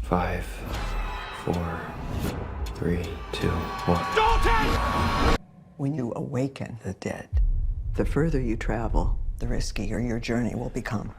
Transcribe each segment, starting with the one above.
5, 4, 3, 2, 1. Dalton! When you awaken the dead, the further you travel, the riskier your journey will become.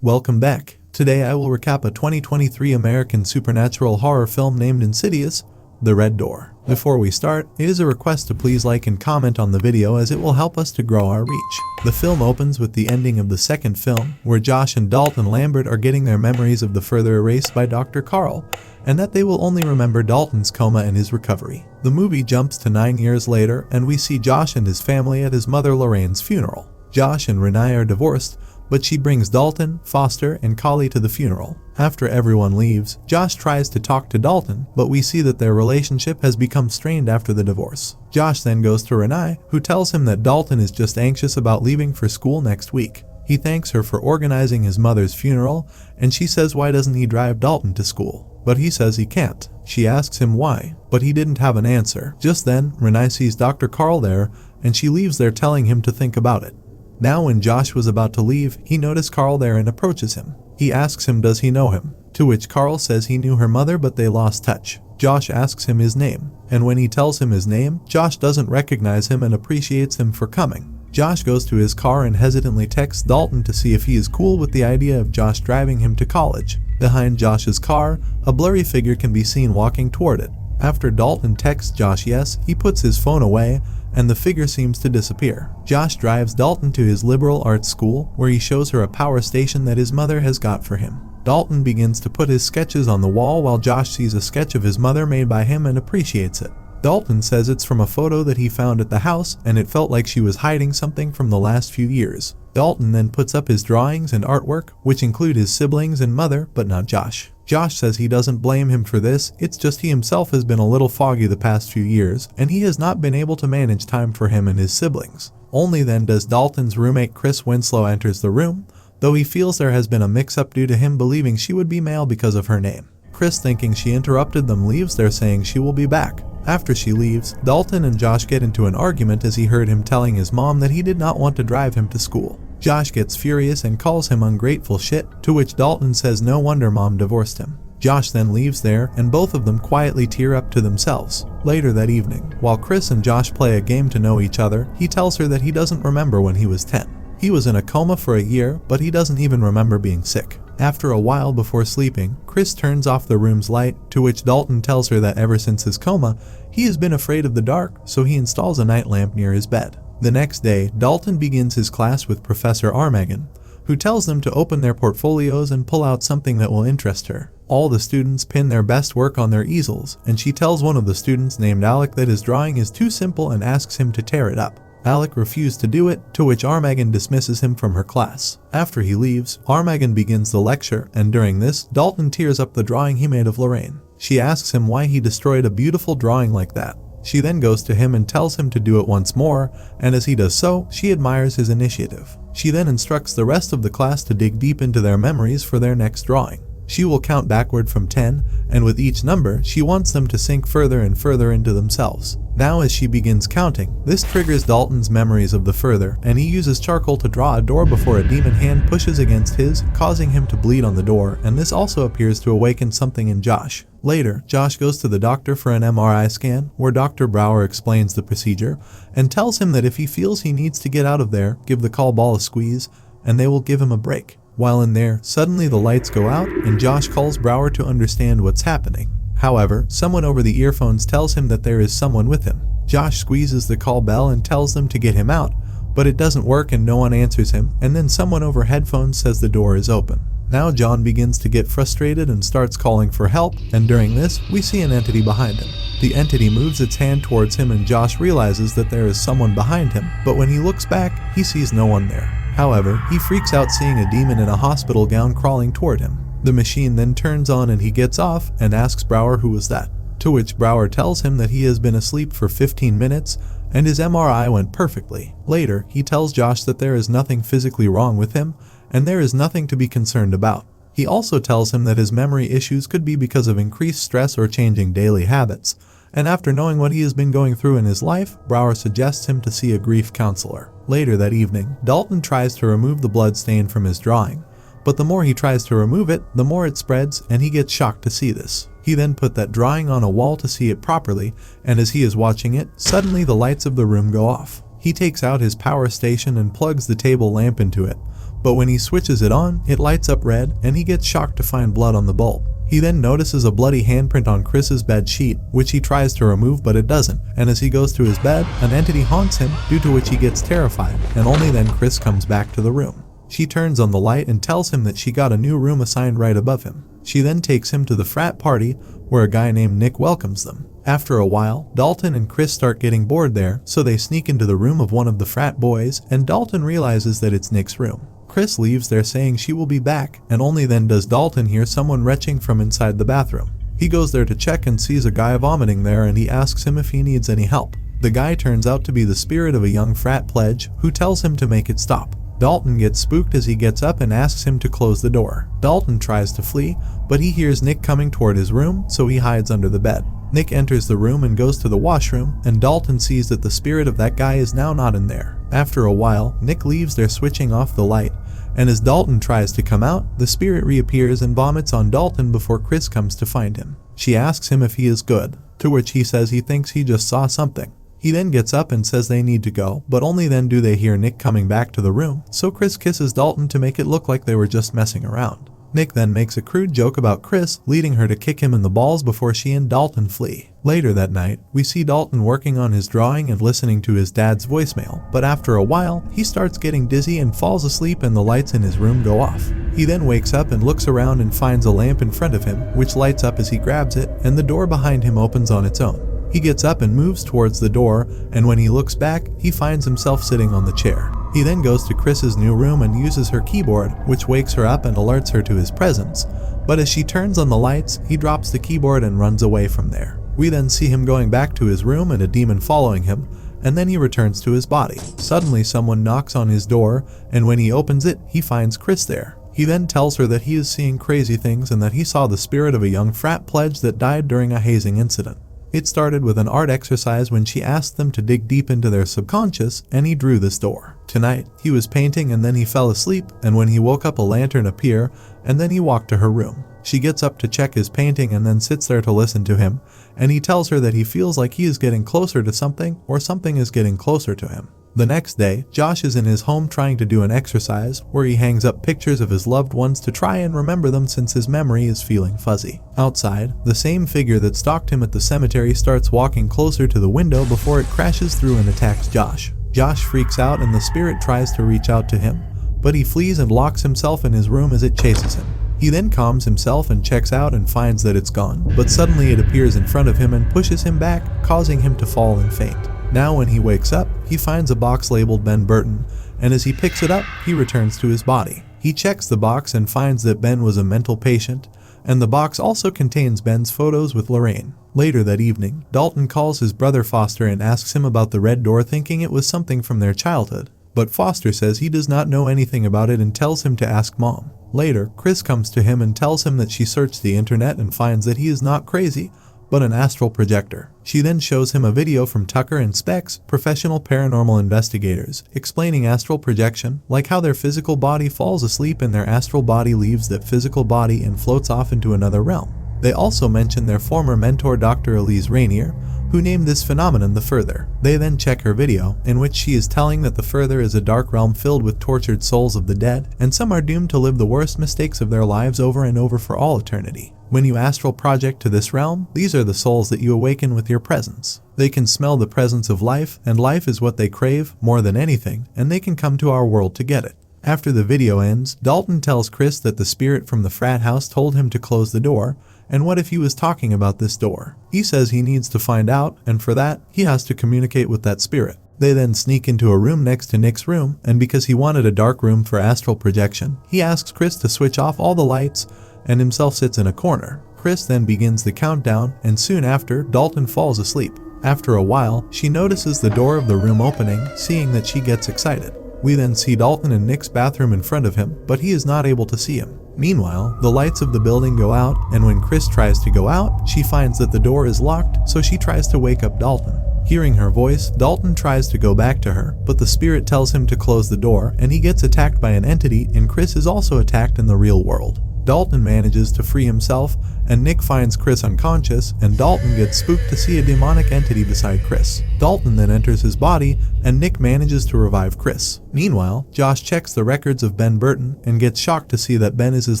Welcome back. Today I will recap a 2023 American supernatural horror film named Insidious, The Red Door. Before we start, it is a request to please like and comment on the video as it will help us to grow our reach. The film opens with the ending of the second film, where Josh and Dalton Lambert are getting their memories of the further erased by Dr. Carl, and that they will only remember Dalton's coma and his recovery. The movie jumps to 9 years later, and we see Josh and his family at his mother Lorraine's funeral. Josh and Renee are divorced, but she brings Dalton, Foster, and Collie to the funeral. After everyone leaves, Josh tries to talk to Dalton, but we see that their relationship has become strained after the divorce. Josh then goes to Renee, who tells him that Dalton is just anxious about leaving for school next week. He thanks her for organizing his mother's funeral, and she says why doesn't he drive Dalton to school? But he says he can't. She asks him why, but he didn't have an answer. Just then, Renee sees Dr. Carl there, and she leaves there telling him to think about it. Now when Josh was about to leave, he noticed Carl there and approaches him. He asks him does he know him, to which Carl says he knew her mother but they lost touch. Josh asks him his name, and when he tells him his name, Josh doesn't recognize him and appreciates him for coming. Josh goes to his car and hesitantly texts Dalton to see if he is cool with the idea of Josh driving him to college. Behind Josh's car, a blurry figure can be seen walking toward it. After Dalton texts Josh yes, he puts his phone away, and the figure seems to disappear. Josh drives Dalton to his liberal arts school, where he shows her a power station that his mother has got for him. Dalton begins to put his sketches on the wall while Josh sees a sketch of his mother made by him and appreciates it. Dalton says it's from a photo that he found at the house, and it felt like she was hiding something from the last few years. Dalton then puts up his drawings and artwork, which include his siblings and mother, but not Josh. Josh says he doesn't blame him for this, it's just he himself has been a little foggy the past few years, and he has not been able to manage time for him and his siblings. Only then does Dalton's roommate Chris Winslow enters the room, though he feels there has been a mix-up due to him believing she would be male because of her name. Chris, thinking she interrupted them, leaves there saying she will be back. After she leaves, Dalton and Josh get into an argument as he heard him telling his mom that he did not want to drive him to school. Josh gets furious and calls him ungrateful shit, to which Dalton says no wonder mom divorced him. Josh then leaves there, and both of them quietly tear up to themselves. Later that evening, while Chris and Josh play a game to know each other, he tells her that he doesn't remember when he was 10. He was in a coma for a year, but he doesn't even remember being sick. After a while before sleeping, Chris turns off the room's light, to which Dalton tells her that ever since his coma, he has been afraid of the dark, so he installs a night lamp near his bed. The next day, Dalton begins his class with Professor Armageddon, who tells them to open their portfolios and pull out something that will interest her. All the students pin their best work on their easels, and she tells one of the students named Alec that his drawing is too simple and asks him to tear it up. Alec refused to do it, to which Armageddon dismisses him from her class. After he leaves, Armageddon begins the lecture, and during this, Dalton tears up the drawing he made of Lorraine. She asks him why he destroyed a beautiful drawing like that. She then goes to him and tells him to do it once more, and as he does so, she admires his initiative. She then instructs the rest of the class to dig deep into their memories for their next drawing. She will count backward from 10, and with each number, she wants them to sink further and further into themselves. Now as she begins counting, this triggers Dalton's memories of the further, and he uses charcoal to draw a door before a demon hand pushes against his, causing him to bleed on the door, and this also appears to awaken something in Josh. Later, Josh goes to the doctor for an MRI scan, where Dr. Brower explains the procedure, and tells him that if he feels he needs to get out of there, give the call ball a squeeze, and they will give him a break. While in there, suddenly the lights go out, and Josh calls Brower to understand what's happening. However, someone over the earphones tells him that there is someone with him. Josh squeezes the call bell and tells them to get him out, but it doesn't work and no one answers him, and then someone over headphones says the door is open. Now John begins to get frustrated and starts calling for help, and during this, we see an entity behind him. The entity moves its hand towards him and Josh realizes that there is someone behind him, but when he looks back, he sees no one there. However, he freaks out seeing a demon in a hospital gown crawling toward him. The machine then turns on and he gets off and asks Brower who was that, to which Brower tells him that he has been asleep for 15 minutes and his MRI went perfectly. Later, he tells Josh that there is nothing physically wrong with him and there is nothing to be concerned about. He also tells him that his memory issues could be because of increased stress or changing daily habits, and after knowing what he has been going through in his life, Brower suggests him to see a grief counselor. Later that evening, Dalton tries to remove the blood stain from his drawing, but the more he tries to remove it, the more it spreads, and he gets shocked to see this. He then put that drawing on a wall to see it properly, and as he is watching it, suddenly the lights of the room go off. He takes out his power station and plugs the table lamp into it, but when he switches it on, it lights up red, and he gets shocked to find blood on the bulb. He then notices a bloody handprint on Chris's bed sheet, which he tries to remove but it doesn't, and as he goes to his bed, an entity haunts him, due to which he gets terrified, and only then Chris comes back to the room. She turns on the light and tells him that she got a new room assigned right above him. She then takes him to the frat party, where a guy named Nick welcomes them. After a while, Dalton and Chris start getting bored there, so they sneak into the room of one of the frat boys, and Dalton realizes that it's Nick's room. Chris leaves there saying she will be back, and only then does Dalton hear someone retching from inside the bathroom. He goes there to check and sees a guy vomiting there, and he asks him if he needs any help. The guy turns out to be the spirit of a young frat pledge, who tells him to make it stop. Dalton gets spooked as he gets up and asks him to close the door. Dalton tries to flee, but he hears Nick coming toward his room, so he hides under the bed. Nick enters the room and goes to the washroom, and Dalton sees that the spirit of that guy is now not in there. After a while, Nick leaves there switching off the light, and as Dalton tries to come out, the spirit reappears and vomits on Dalton before Chris comes to find him. She asks him if he is good, to which he says he thinks he just saw something. He then gets up and says they need to go, but only then do they hear Nick coming back to the room, so Chris kisses Dalton to make it look like they were just messing around. Nick then makes a crude joke about Chris, leading her to kick him in the balls before she and Dalton flee. Later that night, we see Dalton working on his drawing and listening to his dad's voicemail, but after a while, he starts getting dizzy and falls asleep and the lights in his room go off. He then wakes up and looks around and finds a lamp in front of him, which lights up as he grabs it, and the door behind him opens on its own. He gets up and moves towards the door, and when he looks back, he finds himself sitting on the chair. He then goes to Chris's new room and uses her keyboard, which wakes her up and alerts her to his presence. But as she turns on the lights, he drops the keyboard and runs away from there. We then see him going back to his room and a demon following him, and then he returns to his body. Suddenly someone knocks on his door, and when he opens it, he finds Chris there. He then tells her that he is seeing crazy things and that he saw the spirit of a young frat pledge that died during a hazing incident. It started with an art exercise when she asked them to dig deep into their subconscious, and he drew this door. Tonight, he was painting and then he fell asleep, and when he woke up a lantern appeared, and then he walked to her room. She gets up to check his painting and then sits there to listen to him, and he tells her that he feels like he is getting closer to something, or something is getting closer to him. The next day, Josh is in his home trying to do an exercise where he hangs up pictures of his loved ones to try and remember them since his memory is feeling fuzzy. Outside, the same figure that stalked him at the cemetery starts walking closer to the window before it crashes through and attacks Josh. Josh freaks out and the spirit tries to reach out to him, but he flees and locks himself in his room as it chases him. He then calms himself and checks out and finds that it's gone, but suddenly it appears in front of him and pushes him back, causing him to fall and faint. Now when he wakes up, he finds a box labeled Ben Burton, and as he picks it up, he returns to his body. He checks the box and finds that Ben was a mental patient, and the box also contains Ben's photos with Lorraine. Later that evening, Dalton calls his brother Foster and asks him about the red door, thinking it was something from their childhood. But Foster says he does not know anything about it and tells him to ask Mom. Later, Chris comes to him and tells him that she searched the internet and finds that he is not crazy, but an astral projector. She then shows him a video from Tucker and Specs, professional paranormal investigators, explaining astral projection, like how their physical body falls asleep and their astral body leaves that physical body and floats off into another realm. They also mention their former mentor Dr. Elise Rainier, who named this phenomenon the Further. They then check her video, in which she is telling that the Further is a dark realm filled with tortured souls of the dead, and some are doomed to live the worst mistakes of their lives over and over for all eternity. When you astral project to this realm, these are the souls that you awaken with your presence. They can smell the presence of life, and life is what they crave more than anything, and they can come to our world to get it. After the video ends, Dalton tells Chris that the spirit from the frat house told him to close the door, and what if he was talking about this door? He says he needs to find out, and for that, he has to communicate with that spirit. They then sneak into a room next to Nick's room, and because he wanted a dark room for astral projection, he asks Chris to switch off all the lights, and himself sits in a corner. Chris then begins the countdown, and soon after, Dalton falls asleep. After a while, she notices the door of the room opening, seeing that she gets excited. We then see Dalton in Nick's bathroom in front of him, but he is not able to see him. Meanwhile, the lights of the building go out, and when Chris tries to go out, she finds that the door is locked, so she tries to wake up Dalton. Hearing her voice, Dalton tries to go back to her, but the spirit tells him to close the door, and he gets attacked by an entity, and Chris is also attacked in the real world. Dalton manages to free himself, and Nick finds Chris unconscious, and Dalton gets spooked to see a demonic entity beside Chris. Dalton then enters his body, and Nick manages to revive Chris. Meanwhile, Josh checks the records of Ben Burton and gets shocked to see that Ben is his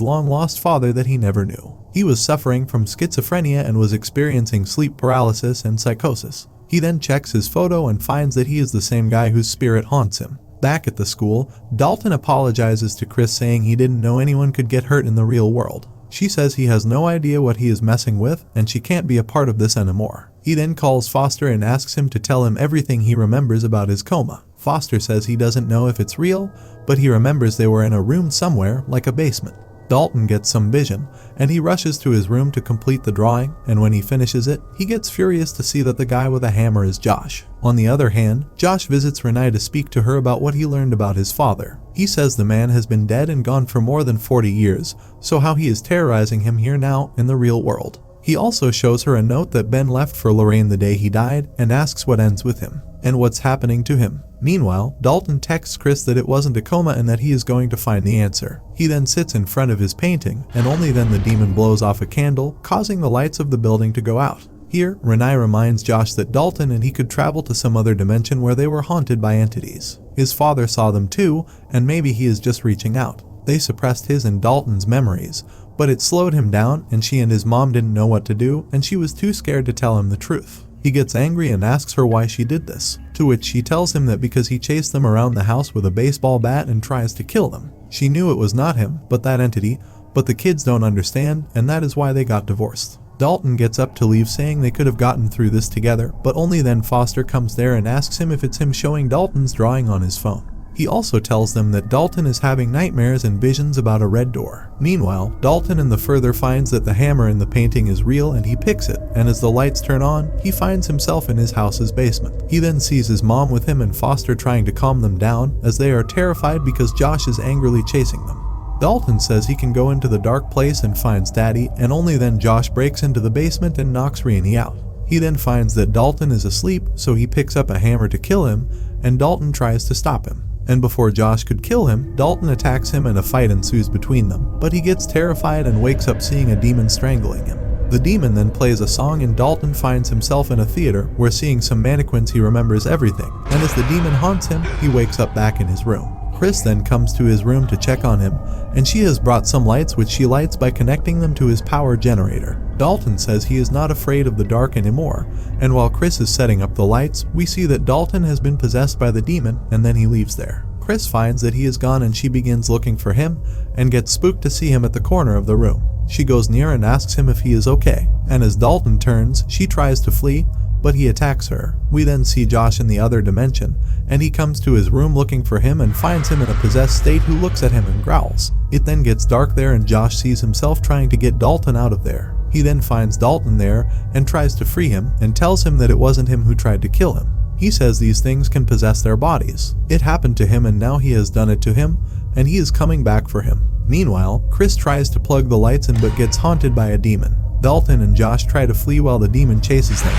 long-lost father that he never knew. He was suffering from schizophrenia and was experiencing sleep paralysis and psychosis. He then checks his photo and finds that he is the same guy whose spirit haunts him. Back at the school, Dalton apologizes to Chris, saying he didn't know anyone could get hurt in the real world. She says he has no idea what he is messing with, and she can't be a part of this anymore. He then calls Foster and asks him to tell him everything he remembers about his coma. Foster says he doesn't know if it's real, but he remembers they were in a room somewhere, like a basement. Dalton gets some vision, and he rushes to his room to complete the drawing, and when he finishes it, he gets furious to see that the guy with a hammer is Josh. On the other hand, Josh visits Renee to speak to her about what he learned about his father. He says the man has been dead and gone for more than 40 years, so how he is terrorizing him here now in the real world. He also shows her a note that Ben left for Lorraine the day he died, and asks what ends with him, and what's happening to him. Meanwhile, Dalton texts Chris that it wasn't a coma and that he is going to find the answer. He then sits in front of his painting, and only then the demon blows off a candle, causing the lights of the building to go out. Here, Renee reminds Josh that Dalton and he could travel to some other dimension where they were haunted by entities. His father saw them too, and maybe he is just reaching out. They suppressed his and Dalton's memories, but it slowed him down, and she and his mom didn't know what to do, and she was too scared to tell him the truth. He gets angry and asks her why she did this, to which she tells him that because he chased them around the house with a baseball bat and tries to kill them. She knew it was not him, but that entity, but the kids don't understand, and that is why they got divorced. Dalton gets up to leave, saying they could have gotten through this together, but only then Foster comes there and asks him if it's him showing Dalton's drawing on his phone. He also tells them that Dalton is having nightmares and visions about a red door. Meanwhile, Dalton in the further finds that the hammer in the painting is real, and he picks it, and as the lights turn on, he finds himself in his house's basement. He then sees his mom with him and Foster trying to calm them down, as they are terrified because Josh is angrily chasing them. Dalton says he can go into the dark place and finds Daddy, and only then Josh breaks into the basement and knocks Renee out. He then finds that Dalton is asleep, so he picks up a hammer to kill him, and Dalton tries to stop him. And before Josh could kill him, Dalton attacks him and a fight ensues between them, but he gets terrified and wakes up seeing a demon strangling him. The demon then plays a song, and Dalton finds himself in a theater where, seeing some mannequins, he remembers everything, and as the demon haunts him, he wakes up back in his room. Chris then comes to his room to check on him, and she has brought some lights which she lights by connecting them to his power generator. Dalton says he is not afraid of the dark anymore, and while Chris is setting up the lights, we see that Dalton has been possessed by the demon, and then he leaves there. Chris finds that he is gone, and she begins looking for him, and gets spooked to see him at the corner of the room. She goes near and asks him if he is okay, and as Dalton turns, she tries to flee, but he attacks her. We then see Josh in the other dimension, and he comes to his room looking for him and finds him in a possessed state, who looks at him and growls. It then gets dark there, and Josh sees himself trying to get Dalton out of there. He then finds Dalton there and tries to free him, and tells him that it wasn't him who tried to kill him. He says these things can possess their bodies. It happened to him, and now he has done it to him, and he is coming back for him. Meanwhile, Chris tries to plug the lights in but gets haunted by a demon. Dalton and Josh try to flee while the demon chases them,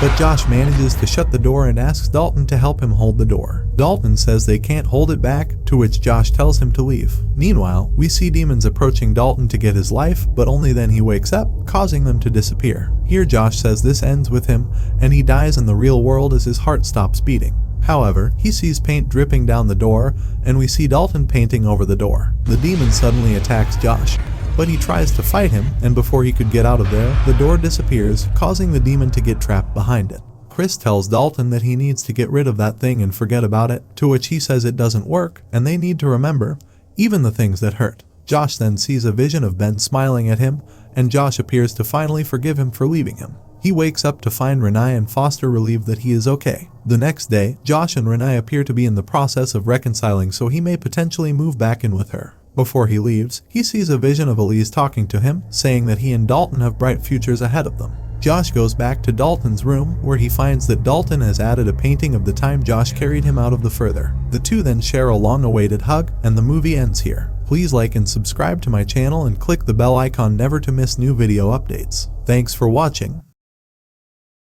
but Josh manages to shut the door and asks Dalton to help him hold the door. Dalton says they can't hold it back, to which Josh tells him to leave. Meanwhile, we see demons approaching Dalton to get his life, but only then he wakes up, causing them to disappear. Here Josh says this ends with him, and he dies in the real world as his heart stops beating. However, he sees paint dripping down the door, and we see Dalton painting over the door. The demon suddenly attacks Josh, but he tries to fight him, and before he could get out of there, the door disappears, causing the demon to get trapped behind it. Chris tells Dalton that he needs to get rid of that thing and forget about it, to which he says it doesn't work, and they need to remember, even the things that hurt. Josh then sees a vision of Ben smiling at him, and Josh appears to finally forgive him for leaving him. He wakes up to find Renee and Foster relieved that he is okay. The next day, Josh and Renee appear to be in the process of reconciling, so he may potentially move back in with her. Before he leaves, he sees a vision of Elise talking to him, saying that he and Dalton have bright futures ahead of them. Josh goes back to Dalton's room, where he finds that Dalton has added a painting of the time Josh carried him out of the further. The two then share a long-awaited hug, and the movie ends here. Please like and subscribe to my channel and click the bell icon never to miss new video updates. Thanks for watching.